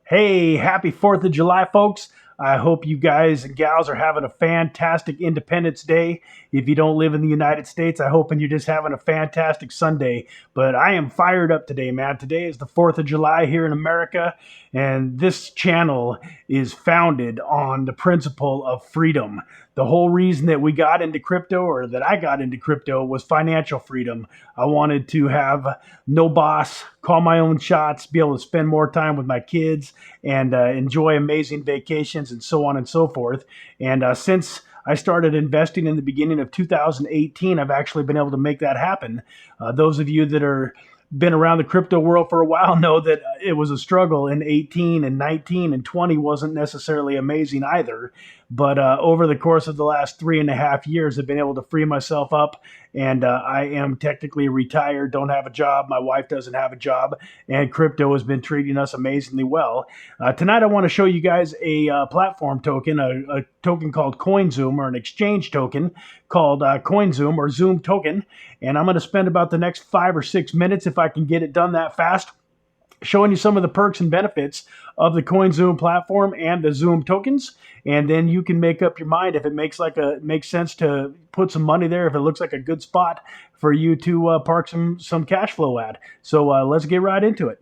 Hey, happy 4th of July, folks. I hope you guys and gals are having a fantastic Independence Day. If you don't live in the United States, I hope you're just having a fantastic Sunday. But I am fired up today, man. Today is the 4th of July here in America, and this channel is founded on the principle of freedom. The whole reason that we got into crypto, or that I got into crypto, was financial freedom. I wanted to have no boss, call my own shots, be able to spend more time with my kids, and enjoy amazing vacations and so on and so forth. And since I started investing in the beginning of 2018, I've actually been able to make that happen. Those of you that are been around the crypto world for a while know that it was a struggle in 18 and 19 and 20 wasn't necessarily amazing either. But over the course of the last 3.5 years, I've been able to free myself up, and I am technically retired, don't have a job. My wife doesn't have a job, and crypto has been treating us amazingly well. Tonight, I want to show you guys a platform token, a token called COINZOOM, or an exchange token called COINZOOM or Zoom token. And I'm going to spend about the next 5 or 6 minutes, if I can get it done that fast, showing you some of the perks and benefits of the CoinZoom platform and the Zoom tokens, and then you can make up your mind if it makes sense to put some money there, if it looks like a good spot for you to park some cash flow at. So let's get right into it.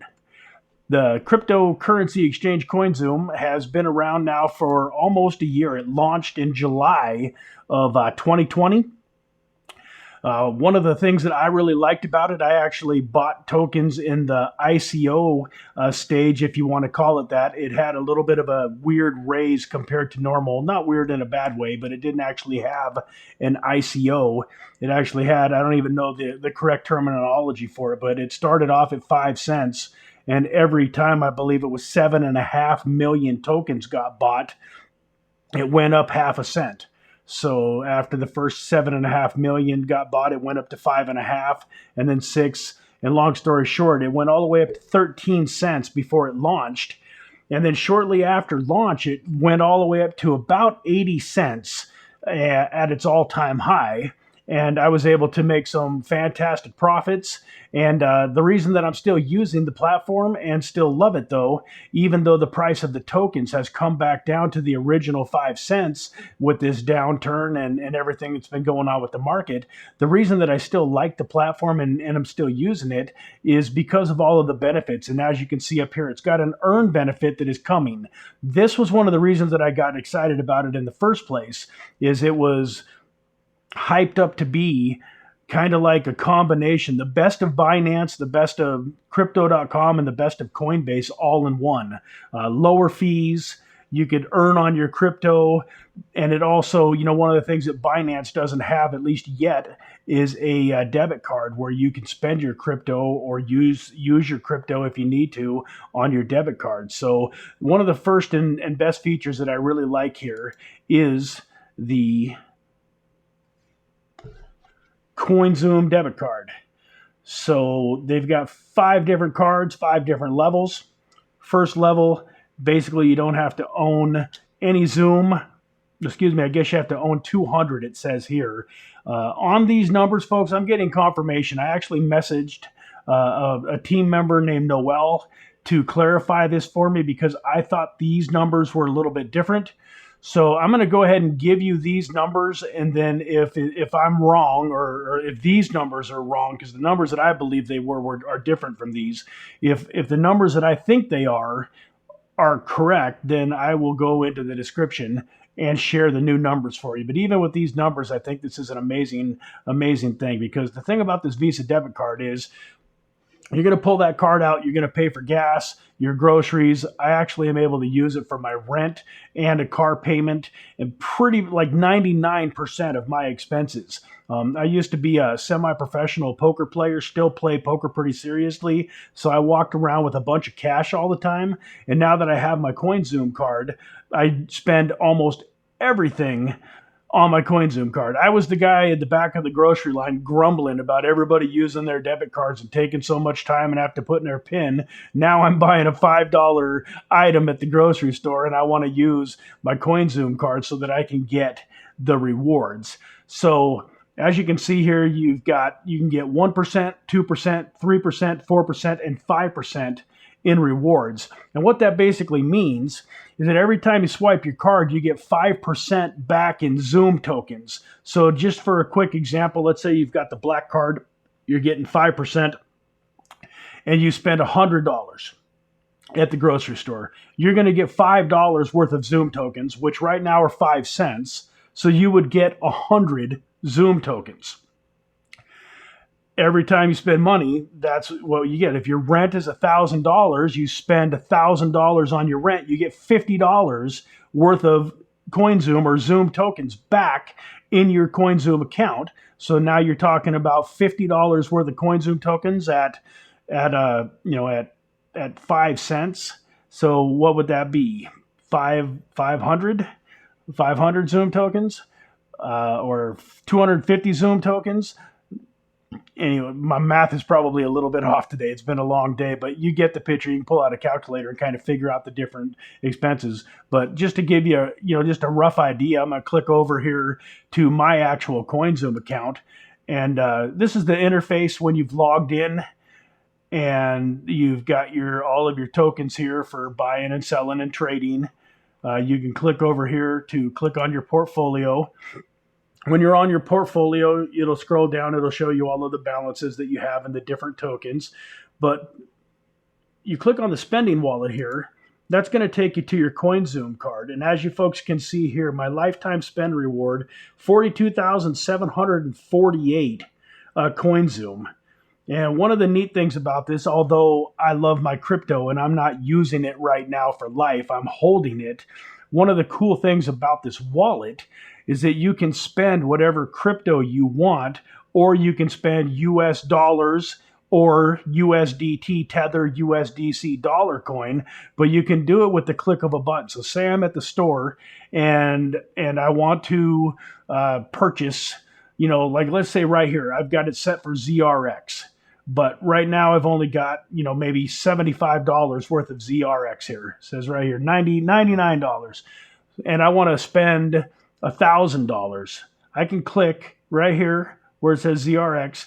The cryptocurrency exchange CoinZoom has been around now for almost a year. It launched in July of 2020. One of the things that I really liked about it, I actually bought tokens in the ICO stage, if you want to call it that. It had a little bit of a weird raise compared to normal. Not weird in a bad way, but it didn't actually have an ICO. It actually had, I don't even know the correct terminology for it, but it started off at 5 cents. And every time, I believe it was 7.5 million tokens got bought, it went up half a cent. So after the first 7.5 million got bought, it went up to 5.5, and then 6. And long story short, it went all the way up to 13 cents before it launched. And then shortly after launch, it went all the way up to about 80 cents at its all-time high. And I was able to make some fantastic profits. And the reason that I'm still using the platform and still love it, though, even though the price of the tokens has come back down to the original 5 cents with this downturn and everything that's been going on with the market, the reason that I still like the platform and I'm still using it is because of all of the benefits. And as you can see up here, it's got an earn benefit that is coming. This was one of the reasons that I got excited about it in the first place, is it was hyped up to be kind of like a combination, the best of Binance, the best of crypto.com, and the best of Coinbase all in one. Lower fees, you could earn on your crypto, and it also, one of the things that Binance doesn't have, at least yet, is a debit card where you can spend your crypto or use your crypto if you need to on your debit card. So one of the first and best features that I really like here is the CoinZoom debit card. So they've got 5 different cards, 5 different levels. First level, basically you don't have to own any Zoom. Excuse me, I guess you have to own 200, it says here. On these numbers, folks, I'm getting confirmation. I actually messaged a team member named Noel to clarify this for me, because I thought these numbers were a little bit different. So I'm going to go ahead and give you these numbers, and then if I'm wrong, or if these numbers are wrong, because the numbers that I believe they are different from these, if the numbers that I think they are correct, then I will go into the description and share the new numbers for you. But even with these numbers, I think this is an amazing thing, because the thing about this Visa debit card is, you're going to pull that card out, you're going to pay for gas, your groceries. I actually am able to use it for my rent and a car payment, and pretty like 99% of my expenses. I used to be a semi-professional poker player, still play poker pretty seriously, so I walked around with a bunch of cash all the time. And now that I have my CoinZoom card, I spend almost everything on my CoinZoom card. I was the guy at the back of the grocery line grumbling about everybody using their debit cards and taking so much time and have to put in their PIN. Now I'm buying a $5 item at the grocery store, and I want to use my CoinZoom card so that I can get the rewards. So as you can see here, you can get 1%, 2%, 3%, 4%, and 5% in rewards. And what that basically means is that every time you swipe your card, you get 5% back in Zoom tokens. So just for a quick example, let's say you've got the black card, you're getting 5%, and you spend $100 at the grocery store. You're going to get $5 worth of Zoom tokens, which right now are 5 cents. So you would get 100 Zoom tokens. Every time you spend money, that's what you get. If your rent is $1,000, you spend $1,000 on your rent, you get $50 worth of CoinZoom or Zoom tokens back in your CoinZoom account. So now you're talking about $50 worth of CoinZoom tokens at 5 cents. So what would that be? 500 Zoom tokens, or 250 Zoom tokens. Anyway, my math is probably a little bit off today. It's been a long day, but you get the picture. You can pull out a calculator and kind of figure out the different expenses. But just to give you, just a rough idea, I'm going to click over here to my actual CoinZoom account. And this is the interface when you've logged in and you've got all of your tokens here for buying and selling and trading. You can click over here to click on your portfolio. When you're on your portfolio, it'll scroll down. It'll show you all of the balances that you have in the different tokens. But you click on the spending wallet here. That's going to take you to your CoinZoom card. And as you folks can see here, my lifetime spend reward, 42,748 CoinZoom. And one of the neat things about this, although I love my crypto and I'm not using it right now for life, I'm holding it. One of the cool things about this wallet is that you can spend whatever crypto you want, or you can spend US dollars or USDT Tether USDC dollar coin, but you can do it with the click of a button. So say I'm at the store and I want to purchase, like let's say right here, I've got it set for ZRX. But right now I've only got, maybe $75 worth of ZRX here. It says right here, $99. And I want to spend $1,000. I can click right here where it says ZRX.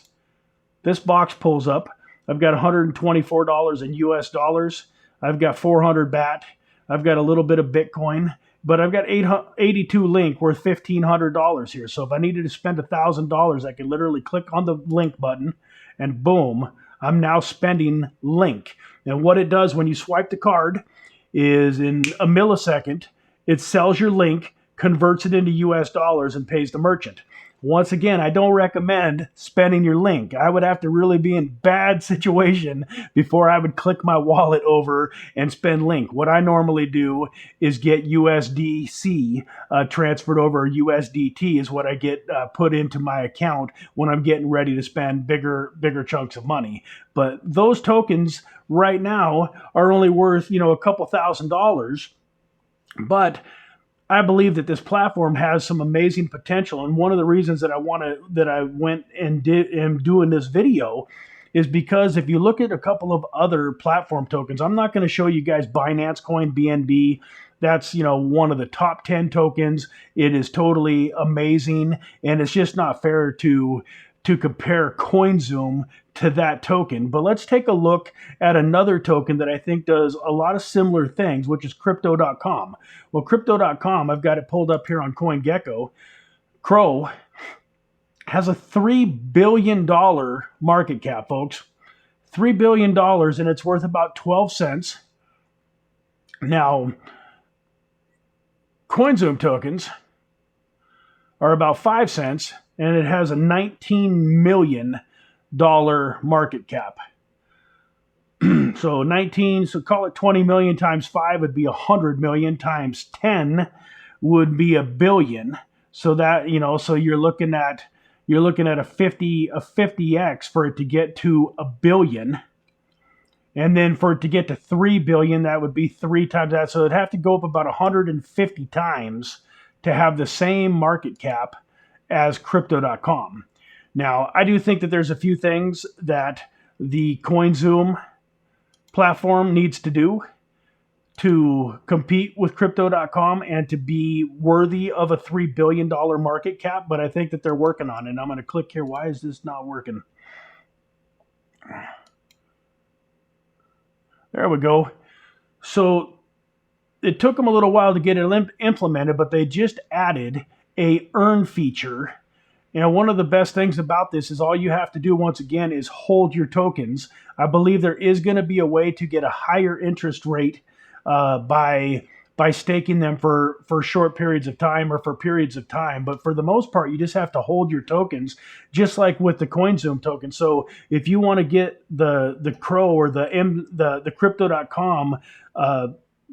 This box pulls up. I've got $124 in US dollars. I've got 400 BAT. I've got a little bit of Bitcoin. But I've got 82 Link worth $1,500 here. So if I needed to spend $1,000, I could literally click on the Link button and boom, I'm now spending Link. And what it does when you swipe the card is in a millisecond, it sells your Link, converts it into US dollars, and pays the merchant. Once again, I don't recommend spending your Link. I would have to really be in bad situation before I would click my wallet over and spend Link. What I normally do is get USDC transferred over. USDT is what I get put into my account when I'm getting ready to spend bigger chunks of money. But those tokens right now are only worth, a couple $1,000s. But I believe that this platform has some amazing potential, and one of the reasons that I went and am doing this video is because if you look at a couple of other platform tokens, I'm not going to show you guys Binance Coin BNB. That's one of the top 10 tokens. It is totally amazing, and it's just not fair to compare CoinZoom to that token. But let's take a look at another token that I think does a lot of similar things, which is Crypto.com. Well, Crypto.com, I've got it pulled up here on CoinGecko. Crow has a $3 billion market cap, folks. $3 billion, and it's worth about 12 cents. Now, CoinZoom tokens are about 5 cents, and it has a $19 million market cap. So call it 20 million times 5 would be 100 million, times 10 would be $1 billion. So that, so you're looking at a 50x for it to get to $1 billion. And then for it to get to 3 billion, that would be 3 times that. So it'd have to go up about 150 times to have the same market cap as Crypto.com. Now, I do think that there's a few things that the CoinZoom platform needs to do to compete with Crypto.com and to be worthy of a $3 billion market cap, but I think that they're working on it. And I'm going to click here. Why is this not working? There we go. So it took them a little while to get it implemented, but they just added a earn feature. And one of the best things about this is all you have to do once again is hold your tokens. I believe there is going to be a way to get a higher interest rate by staking them for short periods of time or for periods of time. But for the most part, you just have to hold your tokens, just like with the COINZOOM token. So if you want to get the Crow or the Crypto.com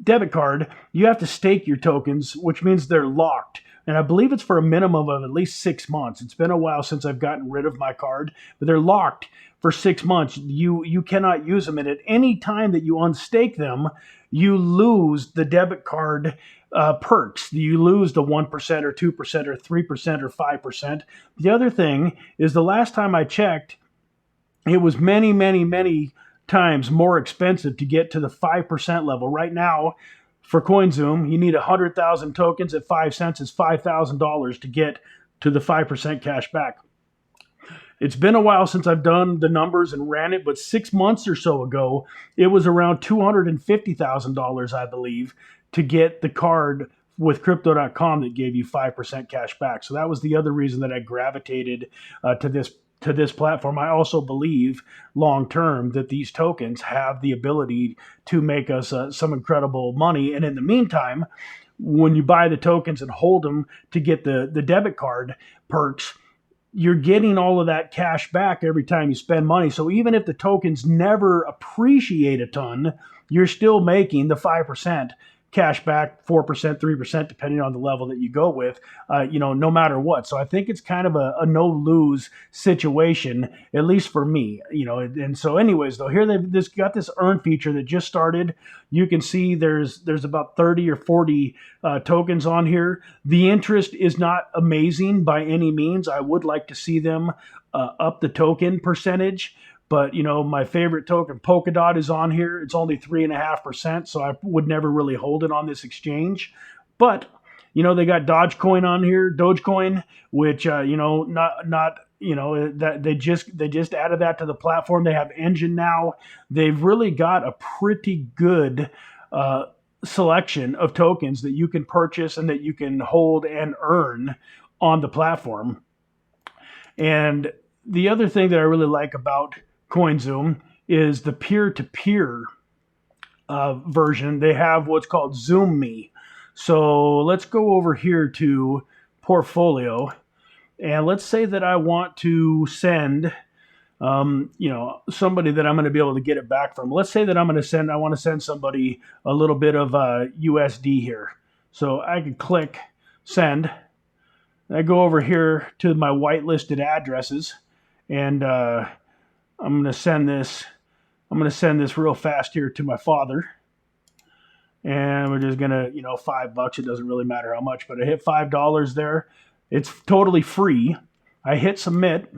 debit card, you have to stake your tokens, which means they're locked. And I believe it's for a minimum of at least 6 months. It's been a while since I've gotten rid of my card, but they're locked for 6 months. You cannot use them. And at any time that you unstake them, you lose the debit card perks. You lose the 1% or 2% or 3% or 5%. The other thing is the last time I checked, it was many, many, many times more expensive to get to the 5% level. Right now, for COINZOOM, you need 100,000 tokens at 5 cents. It's $5,000 to get to the 5% cash back. It's been a while since I've done the numbers and ran it, but 6 months or so ago, it was around $250,000, I believe, to get the card with Crypto.com that gave you 5% cash back. So that was the other reason that I gravitated to this platform. I also believe long term that these tokens have the ability to make us some incredible money. And in the meantime, when you buy the tokens and hold them to get the debit card perks, you're getting all of that cash back every time you spend money. So even if the tokens never appreciate a ton, you're still making the 5% cash back, 4%, 3%, depending on the level that you go with, no matter what. So I think it's kind of a no-lose situation, at least for me, And so anyways, though, here they've got this earn feature that just started. You can see there's about 30 or 40 tokens on here. The interest is not amazing by any means. I would like to see them up the token percentage. But, my favorite token, Polkadot, is on here. It's only 3.5%, so I would never really hold it on this exchange. But, they got Dogecoin on here, Dogecoin, which, that they just added that to the platform. They have Engine now. They've really got a pretty good selection of tokens that you can purchase and that you can hold and earn on the platform. And the other thing that I really like about COINZOOM is the peer-to-peer version. They have what's called Zoom Me. So let's go over here to portfolio, and let's say that I want to send, somebody that I'm going to be able to get it back from. Let's say that I want to send somebody a little bit of USD here. So I can click send. I go over here to my whitelisted addresses, and I'm going to send this real fast here to my father. And we're just going to, $5. It doesn't really matter how much, but I hit $5 there. It's totally free. I hit submit.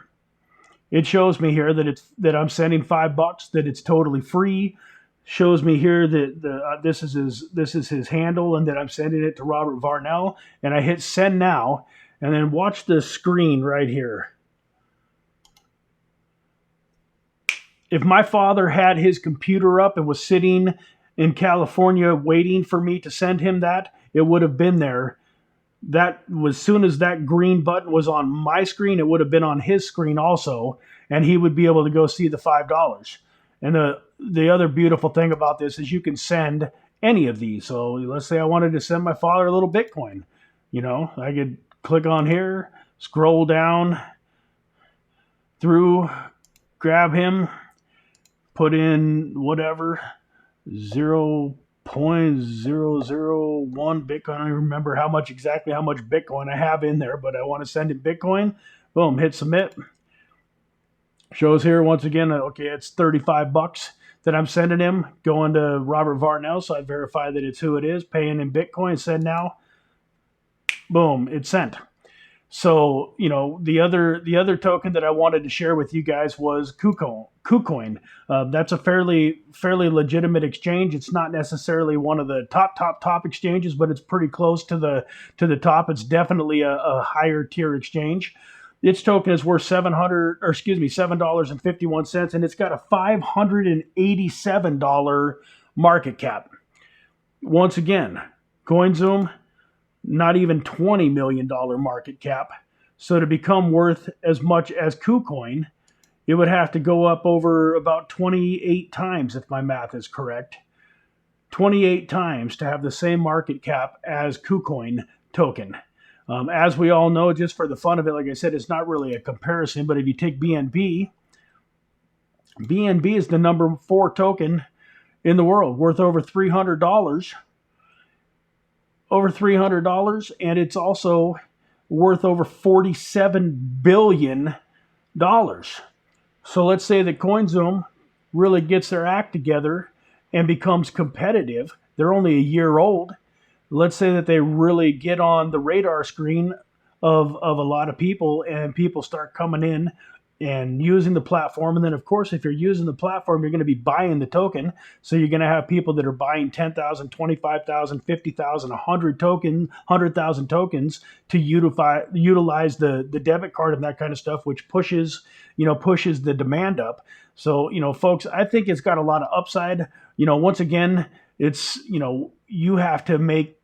It shows me here that I'm sending $5, that it's totally free. Shows me here that this is his handle and that I'm sending it to Robert Varnell. And I hit send now, and then watch the screen right here. If my father had his computer up and was sitting in California waiting for me to send him that, it would have been there. That was, as soon as that green button was on my screen, it would have been on his screen also, and he would be able to go see the $5. And the other beautiful thing about this is you can send any of these. So let's say I wanted to send my father a little Bitcoin. I could click on here, scroll down through, grab him, put in whatever, 0.001 Bitcoin. I don't remember exactly how much Bitcoin I have in there, but I want to send him Bitcoin. Boom, hit submit. Shows here once again, okay, it's $35 that I'm sending him, going to Robert Varnell, so I verify that it's who it is, paying in Bitcoin, send now. Boom, it's sent. So, the other token that I wanted to share with you guys was Kucoin. That's a fairly legitimate exchange. It's not necessarily one of the top exchanges, but it's pretty close to the top. It's definitely a higher tier exchange. its token is worth $7.51, and it's got a $587 market cap. Once again, CoinZoom, not even $20 million market cap. So to become worth as much as KuCoin, it would have to go up over about 28 times, if my math is correct. 28 times to have the same market cap as KuCoin token. As we all know, just for the fun of it, like I said, it's not really a comparison, but if you take BNB, BNB is the number 4 token in the world, worth over $300. Over $300, and it's also worth over $47 billion. So let's say that CoinZoom really gets their act together and becomes competitive. They're only a year old. Let's say that they really get on the radar screen of a lot of people, and people start coming in and using the platform. And then, of course, if you're using the platform, you're going to be buying the token. So you're going to have people that are buying 10,000, 25,000, 50,000, 100,000 tokens to utilize the debit card and that kind of stuff, which pushes the demand up. So, folks, I think it's got a lot of upside. Once again, it's, you have to make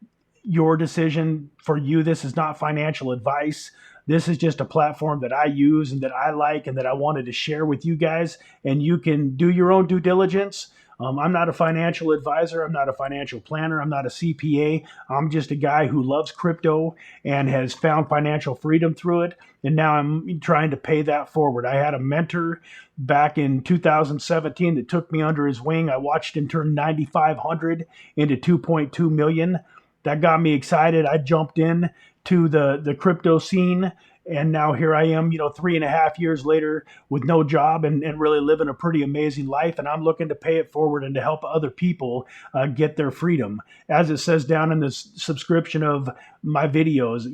your decision for you. This is not financial advice. This is just a platform that I use and that I like and that I wanted to share with you guys. And you can do your own due diligence. I'm not a financial advisor. I'm not a financial planner. I'm not a CPA. I'm just a guy who loves crypto and has found financial freedom through it. And now I'm trying to pay that forward. I had a mentor back in 2017 that took me under his wing. I watched him turn 9,500 into 2.2 million. That got me excited. I jumped in to the crypto scene, and now here I am, 3.5 years later with no job and really living a pretty amazing life. And I'm looking to pay it forward and to help other people get their freedom. As it says down in the subscription of my videos,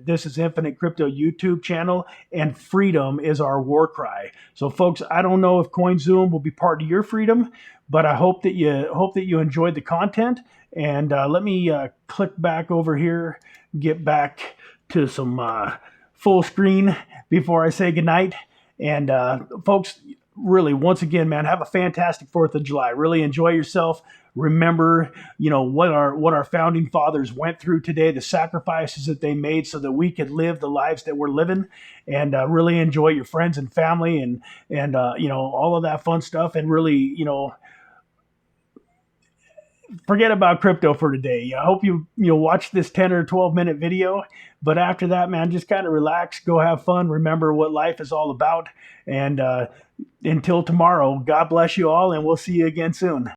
this is Infinite Crypto YouTube channel, and freedom is our war cry. So folks, I don't know if CoinZoom will be part of your freedom, but I hope that you enjoyed the content. And let me click back over here, get back to some full screen before I say goodnight. And folks, really, once again, man, have a fantastic 4th of July. Really enjoy yourself. Remember, what our founding fathers went through today, the sacrifices that they made so that we could live the lives that we're living, and really enjoy your friends and family and all of that fun stuff. And really, forget about crypto for today. I hope you watch this 10 or 12 minute video, but after that, man, just kind of relax, go have fun, remember what life is all about. And until tomorrow, God bless you all, and we'll see you again soon.